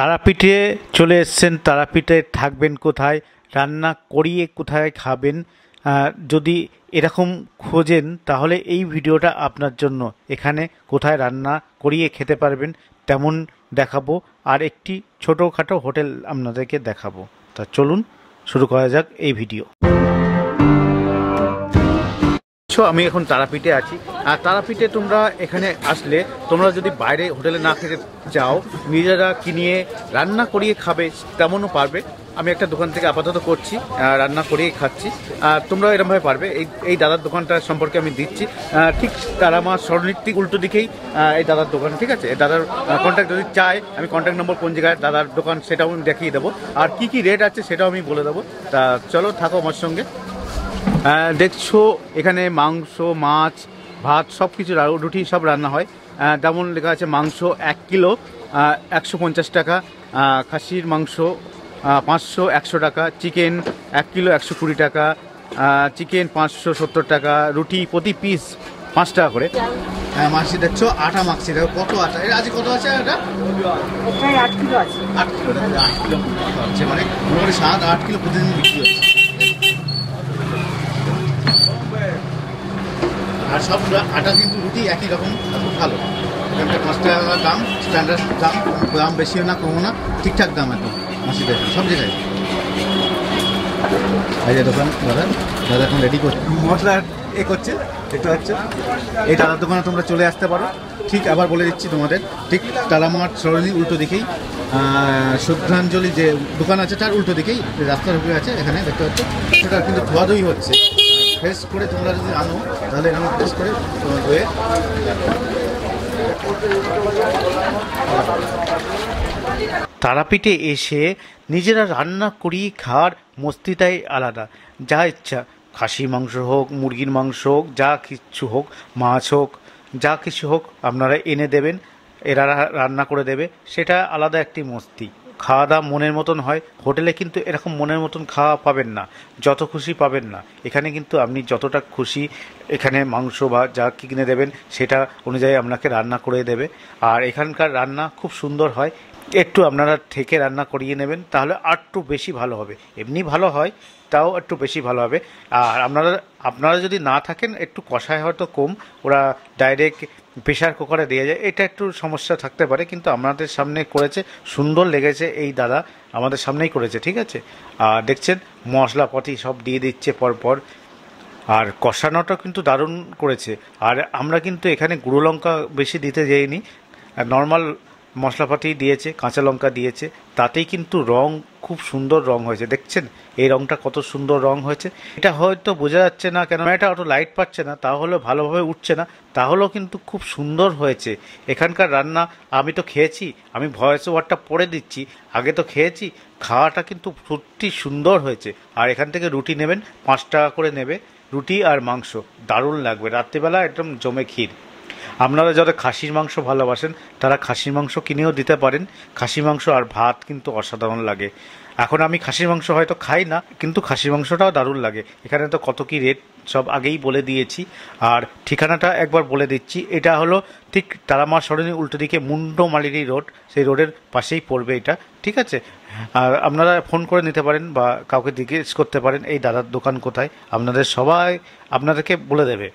তারাপীঠে চলে এসেছেন, তারাপীঠে থাকবেন কোথায়, রান্না করিয়ে কোথায় খাবেন, যদি এরকম খোঁজেন তাহলে এই ভিডিওটা আপনার জন্য। এখানে কোথায় রান্না করিয়ে খেতে পারবেন তেমন দেখাবো, আর একটি ছোটোখাটো হোটেল আপনাদেরকে দেখাবো। তা চলুন শুরু করা যাক এই ভিডিও। আমি এখন তারাপীঠে আছি, আর তারাপীঠে তোমরা এখানে আসলে তোমরা যদি বাইরে হোটেলে না খেতে চাও, নিজেরা কিনিয়ে রান্না করিয়ে খাবে তেমনও পারবে। আমি একটা দোকান থেকে আপাতত করছি, রান্না করিয়ে খাচ্ছি, তোমরা এরকমভাবে পারবে। এই দাদার দোকানটা সম্পর্কে আমি দিচ্ছি, ঠিক তারামা সরণির ঠিক উল্টো দিকেই এই দাদার দোকান, ঠিক আছে। দাদার কন্ট্যাক্ট যদি চাই, আমি কন্ট্যাক্ট নম্বর কোন জায়গায় দাদার দোকান সেটাও আমি দেখিয়ে দেবো, আর কি কি রেট আছে সেটাও আমি বলে দেবো। তা চলো থাকো আমার সঙ্গে। দেখছো এখানে মাংস, মাছ, ভাত সব কিছু, রুটি সব রান্না হয়। যেমন লেখা আছে মাংস 1 কিলো 150 টাকা, খাসির মাংস 500 100 টাকা, চিকেন 1 কিলো 120 টাকা, চিকেন 570 টাকা, রুটি প্রতি পিস 5 টাকা করে। মাছি দেখছো আটা মাখছি, দেখো কত আটা, আজ কত আছে এটা? 8 কিলো আছে। 8 কিলো, 8 কিলো হচ্ছে, মানে মোটামুটি 7-8 কিলো প্রতিদিন বিক্রি হচ্ছে। আর সব আটা কিন্তু রুটি একই রকম, খুব ভালো। এখানটা 5 টাকা দাম, স্ট্যান্ডার্ড দাম, দাম বেশিও না কমও না, ঠিকঠাক দাম একদম মাসি দেখুন সব জায়গায়। এই যে দোকান দাদা এখন রেডি করছে, মশলা করছে, দেখতে পাচ্ছ। এই দাদার দোকানে তোমরা চলে আসতে পারো, ঠিক আবার বলে দিচ্ছি তোমাদের, ঠিক তারামাঠ সরণির উল্টো দিকেই শ্রদ্ধাঞ্জলি যে দোকান আছে তার উল্টো দিকেই রাস্তার উপরে আছে, এখানে দেখতে পাচ্ছ। সেটা কিন্তু ধোয়াধুয়ি হচ্ছে, ফ্রেশ করে তোমরা যদি আনো তাহলে এখানে ফ্রেশ করে ধুয়ে। তারাপীঠে এসে নিজেরা রান্না করিয়ে খাওয়ার মস্তিটাই আলাদা। যা ইচ্ছা, খাসি মাংস হোক, মুরগির মাংস হোক, যা কিছু হোক, মাছ হোক, যা কিছু হোক আপনারা এনে দেবেন, এরা রান্না করে দেবে, সেটা আলাদা একটি মস্তি। খাওয়া দাওয়া মনের মতন হয়। হোটেলে কিন্তু এরকম মনের মতন খাওয়া পাবেন না, যত খুশি পাবেন না। এখানে কিন্তু আপনি যতটা খুশি এখানে মাংস বা যা কিনে দেবেন সেটা অনুযায়ী আপনাকে রান্না করে দেবে। আর এখানকার রান্না খুব সুন্দর হয়, একটু আপনারা থেকে রান্না করিয়ে নেবেন তাহলে আর একটু বেশি ভালো হবে। এমনি ভালো হয়, তাও একটু বেশি ভালো হবে। আর আপনারা যদি না থাকেন, একটু কষায় হয়তো কম, ওরা ডাইরেক্ট প্রেশার কুকারে দিয়ে যায়, এটা একটু সমস্যা থাকতে পারে। কিন্তু আপনাদের সামনে করেছে, সুন্দর লেগেছে, এই দাদা আমাদের সামনেই করেছে, ঠিক আছে। আর দেখছেন মশলাপাতি সব দিয়ে দিচ্ছে পরপর, আর কষানোটা কিন্তু দারুণ করেছে। আর আমরা কিন্তু এখানে গুঁড়ো লঙ্কা বেশি দিতে যাইনি, নর্মাল মশলাপাতি দিয়েছে, কাঁচা লঙ্কা দিয়েছে, তাতেই কিন্তু রং খুব সুন্দর রং হয়েছে। দেখছেন এই রংটা কত সুন্দর রং হয়েছে। এটা হয়তো বোঝা যাচ্ছে না, কেন এটা অত লাইট পাচ্ছে না, তাহলেও ভালোভাবে উঠছে না, তাহলেও কিন্তু খুব সুন্দর হয়েছে এখানকার রান্না। আমি তো খেয়েছি, আমি ভয়েস ওভারটা পড়ে দিচ্ছি, আগে তো খেয়েছি, খাওয়াটা কিন্তু সত্যি সুন্দর হয়েছে। আর এখান থেকে রুটি নেবেন, 5 টাকা করে নেবে, রুটি আর মাংস দারুণ লাগবে, রাত্রিবেলা একদম জমে ক্ষীর। আপনারা যারা খাসির মাংস ভালোবাসেন তারা খাসির মাংস কিনেও দিতে পারেন। খাসির মাংস আর ভাত কিন্তু অসাধারণ লাগে। এখন আমি খাসির মাংস হয়তো খাই না, কিন্তু খাসির মাংসটাও দারুণ লাগে। এখানে তো কত কি রেট সব আগেই বলে দিয়েছি, আর ঠিকানাটা একবার বলে দিচ্ছি। এটা হলো ঠিক তারামা সরণির উল্টো দিকে মুন্ডমালিনী রোড, সেই রোডের পাশেই পড়বে এটা, ঠিক আছে। আর আপনারা ফোন করে নিতে পারেন বা কাউকে জিজ্ঞেস করতে পারেন এই দাদার দোকান কোথায়, আপনাদেরকে বলে দেবে।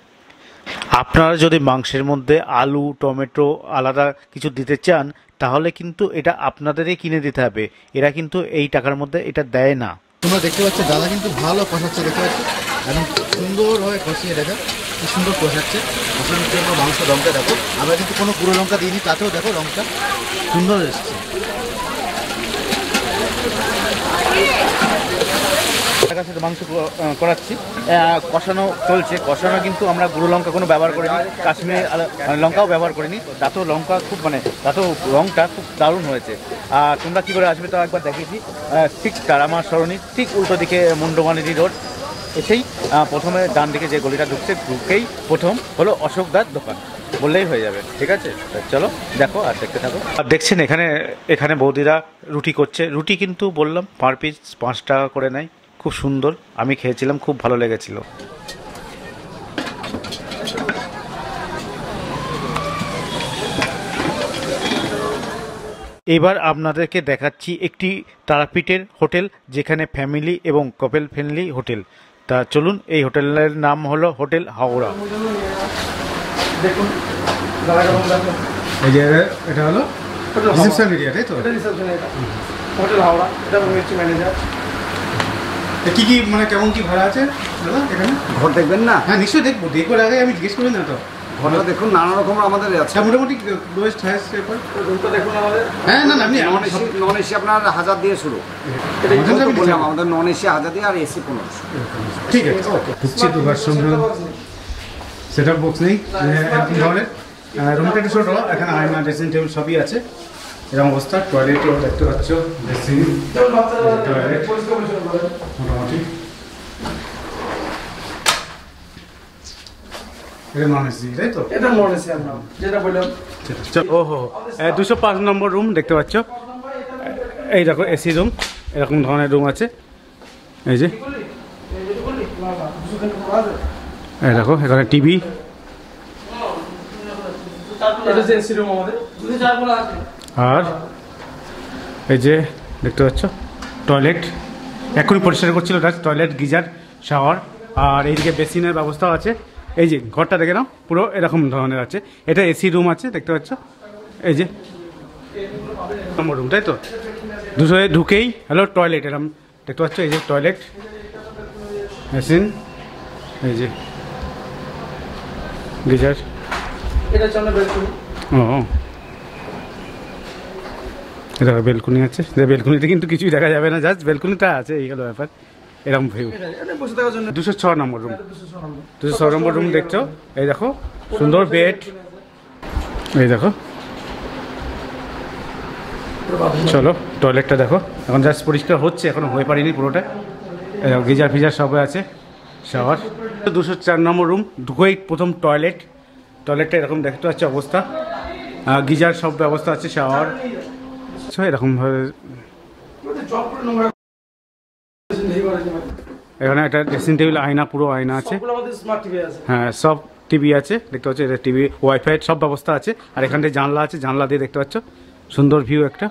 আপনারা যদি মাংসের মধ্যে আলু, টমেটো আলাদা কিছু দিতে চান তাহলে কিন্তু এটা আপনাদেরই কিনে দিতে হবে, এরা কিন্তু এই টাকার মধ্যে এটা দেয় না। তোমরা দেখতে পাচ্ছ দাদা কিন্তু ভালো কষাচ্ছে, দেখতে পাচ্ছ একদম সুন্দরভাবে কষিয়ে, দেখো কি সুন্দর কষাচ্ছে। কষানোর জন্য মাংস রঙটা দেখো, আমরা কিন্তু কোনো গুঁড়ো লঙ্কা দিইনি, তাতেও দেখো রঙটা সুন্দর এসছে। কাছে মাংস করাচ্ছি, কষানো চলছে, কষানো কিন্তু আমরা গুঁড়ো লঙ্কা কোনো ব্যবহার করিনি, কাশ্মীরি লঙ্কাও ব্যবহার করিনি, তাতেও লঙ্কা খুব তাতেও রঙটা খুব দারুণ হয়েছে। আর তোমরা কী করে আসবে তো একবার দেখিয়েছি, ঠিক তারামা সরণি ঠিক উল্টো দিকে মুন্ডমালিনী রোড এসেই প্রথমে ডান দিকে যে গলিটা ঢুকেই প্রথম হলো অশোকদার দোকান বললেই হয়ে যাবে, ঠিক আছে। চলো দেখো আর দেখতে থাকো। আর দেখছেন এখানে বৌদিরা রুটি করছে, রুটি কিন্তু বললাম পার পিস 5 টাকা করে নেয়, খুব সুন্দর, আমি খেয়েছিলাম, খুব ভালো লেগেছিল। এবার আপনাদেরকে দেখাচ্ছি একটি তারাপীঠের হোটেল, যেখানে ফ্যামিলি এবং কাপল ফ্রেন্ডলি হোটেল। তা চলুন, এই হোটেলের নাম হলো হোটেল হাওড়া। দেখুন এই যে এটা হলো রিসেপশন এরিয়া, তাই তো? এটা রিসেপশন, এটা হোটেল হাওড়া, এটা আমি হচ্ছে ম্যানেজার। কি কি মানে কেমন কি ভাড়া আছে দাদা এখানে? ঘর দেখবেন না? হ্যাঁ নিশ্চয়ই দেখবো, দেখবার আগে আমি জিজ্ঞেস করি না তো। ঘরটা দেখুন, নানা রকমের আমাদের আছে। আচ্ছা, মোটামুটি লোয়েস্ট হাইয়েস্ট এরপর? রুমটা দেখুন আমাদের। হ্যাঁ না না, আপনি নন এসি আপনার 1000 দিয়ে শুরু। এটা এটা বললাম আমাদের নন এসি 1000 দিয়ে, আর এসি 1500। ঠিক আছে, ওকে। ঢুকছি দুবার সঙ্গে সেট আপ বক্স নেই এরকম ধরনের। রুমটা একটু ছোটো, এখানে আয়না, ড্রেসিং টেবিল সবই আছে। এরকম অবস্থা। টয়লেটও দেখতে পাচ্ছ, ড্রেসিং টয়লেট মোটামুটি। এটা নন এসি, তাই তো? এটা নন এসি আমরা যেটা বললাম। ওহো, 205 নম্বর রুম দেখতে পাচ্ছ। এই দেখো এসি রুম, এরকম ধরনের রুম আছে। এই যে এই দেখো, এখানে টিভি। এটা যে এসি রুম আমাদের। আর এই যে দেখতে পাচ্ছ টয়লেট, এখনই পরিষ্কার করছিল টয়লেট, গিজার, শাওয়ার। আর এইদিকে বেসিনের ব্যবস্থাও আছে। এই যে ঘরটা দেখে নাও, পুরো এরকম ধরনের আছে। এটা এসি রুম আছে দেখতে পাচ্ছ। এই যে নম্বর রুম, তাই তো? দুশো ঢুকেই হ্যালো টয়লেট, এরকম দেখতে পাচ্ছ। এই যে টয়লেট, মেশিন, এই যে গিজার। এটা হচ্ছে আমরা বেলকুনি। ও, এটা বেলকুনি আছে। বেলকুনিতে কিন্তু কিছুই দেখা যাবে না, জাস্ট বেলকুনিটা আছে, এই হলো ব্যাপার। এরকম ভিউ। এটা বসে থাকার জন্য 206 নম্বর রুম। 206 নম্বর রুম দেখছো। এই দেখো সুন্দর বেড। এই দেখো, চলো টয়লেটটা দেখো, এখন জাস্ট পরিষ্কার হচ্ছে, এখনো হয়ে পারিনি পুরোটা। এই দেখো গিজার ফিজার সব আছে, শাওয়ার। 204 নম্বর রুম, ঢুকেই প্রথম টয়লেট। টয়লেটটা এরকম দেখতে পাচ্ছি অবস্থা, গিজার সব ব্যবস্থা আছে, শাওয়ার এরকমভাবে। এখানে একটা ড্রেসিং টেবিল, আয়না, পুরো আয়না আছে। সবগুলো আমাদের স্মার্ট টিভি আছে। হ্যাঁ, সব টিভি আছে দেখতে পাচ্ছ। এটা টিভি, ওয়াইফাই সব ব্যবস্থা আছে। আর এখানে জানলা আছে, জানলা দিয়ে দেখতে পাচ্ছ সুন্দর ভিউ একটা।